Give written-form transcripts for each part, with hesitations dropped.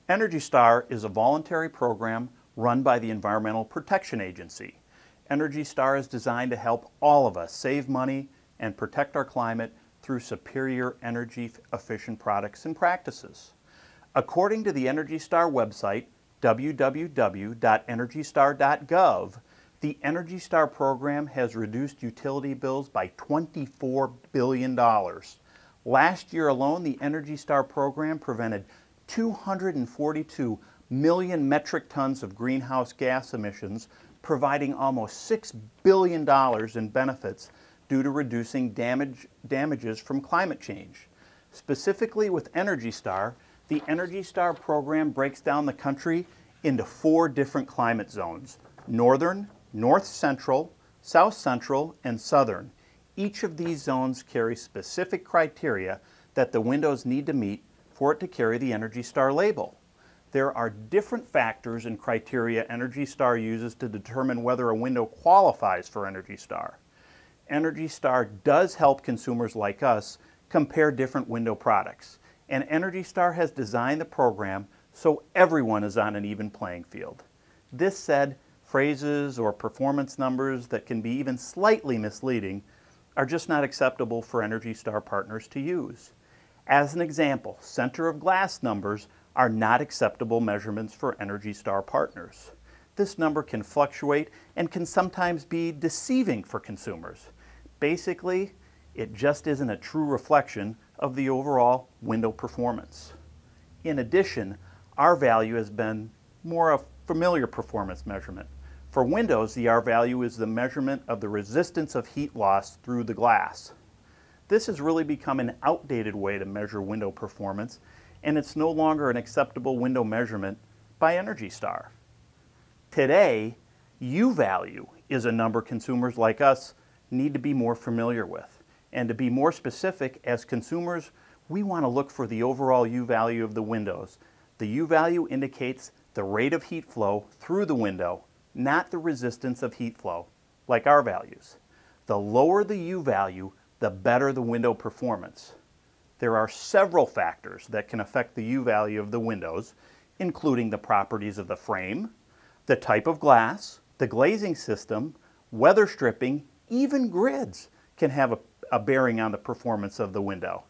Energy Star is a voluntary program run by the Environmental Protection Agency. Energy Star is designed to help all of us save money and protect our climate through superior energy-efficient products and practices. According to the Energy Star website, www.energystar.gov, the Energy Star program has reduced utility bills by $24 billion. Last year alone, the Energy Star program prevented 242 million metric tons of greenhouse gas emissions, providing almost $6 billion in benefits due to reducing damages from climate change. Specifically with Energy Star, the Energy Star program breaks down the country into 4 different climate zones: northern, north central, south central, and southern. Each of these zones carries specific criteria that the windows need to meet for it to carry the Energy Star label. There are different factors and criteria Energy Star uses to determine whether a window qualifies for Energy Star. Energy Star does help consumers like us compare different window products, and Energy Star has designed the program so everyone is on an even playing field. This said, phrases or performance numbers that can be even slightly misleading are just not acceptable for Energy Star partners to use. As an example, center of glass numbers are not acceptable measurements for Energy Star partners. This number can fluctuate and can sometimes be deceiving for consumers. Basically, it just isn't a true reflection of the overall window performance. In addition, R value has been more a familiar performance measurement. For windows, the R value is the measurement of the resistance of heat loss through the glass. This has really become an outdated way to measure window performance, and it's no longer an acceptable window measurement by Energy Star. Today, U value is a number consumers like us need to be more familiar with. And to be more specific, as consumers, we want to look for the overall U value of the windows. The U value indicates the rate of heat flow through the window, not the resistance of heat flow, like R values. The lower the U value, the better the window performance. There are several factors that can affect the U value of the windows, including the properties of the frame, the type of glass, the glazing system, weather stripping, even grids can have a bearing on the performance of the window.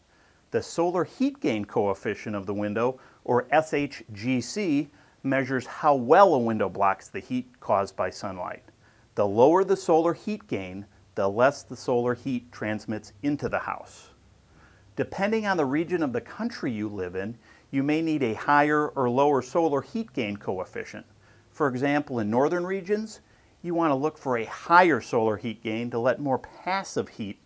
The solar heat gain coefficient of the window, or SHGC, measures how well a window blocks the heat caused by sunlight. The lower the solar heat gain, the less the solar heat transmits into the house. Depending on the region of the country you live in, you may need a higher or lower solar heat gain coefficient. For example, in northern regions, you want to look for a higher solar heat gain to let more passive heat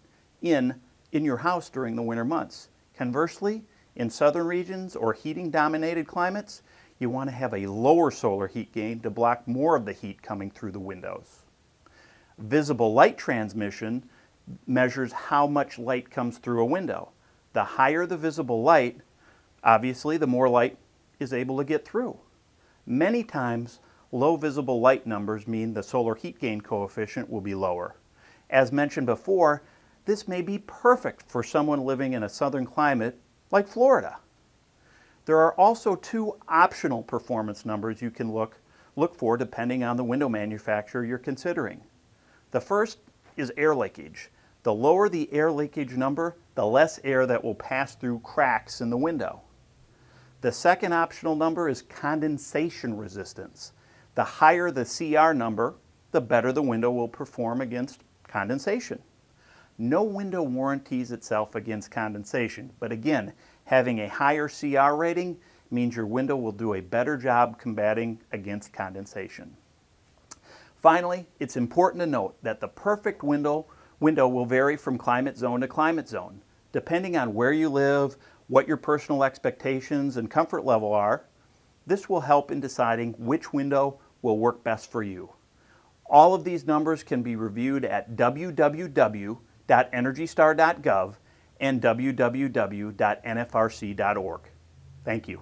in your house during the winter months. Conversely, in southern regions or heating-dominated climates, you want to have a lower solar heat gain to block more of the heat coming through the windows. Visible light transmission measures how much light comes through a window. The higher the visible light, obviously the more light is able to get through. Many times, low visible light numbers mean the solar heat gain coefficient will be lower. As mentioned before, this may be perfect for someone living in a southern climate like Florida. There are also 2 optional performance numbers you can look for depending on the window manufacturer you're considering. The first is air leakage. The lower the air leakage number, the less air that will pass through cracks in the window. The second optional number is condensation resistance. The higher the CR number, the better the window will perform against condensation. No window warranties itself against condensation, but again, having a higher CR rating means your window will do a better job combating against condensation. Finally, it's important to note that the perfect window will vary from climate zone to climate zone. Depending on where you live, what your personal expectations and comfort level are, this will help in deciding which window will work best for you. All of these numbers can be reviewed at www.energystar.gov and www.nfrc.org. Thank you.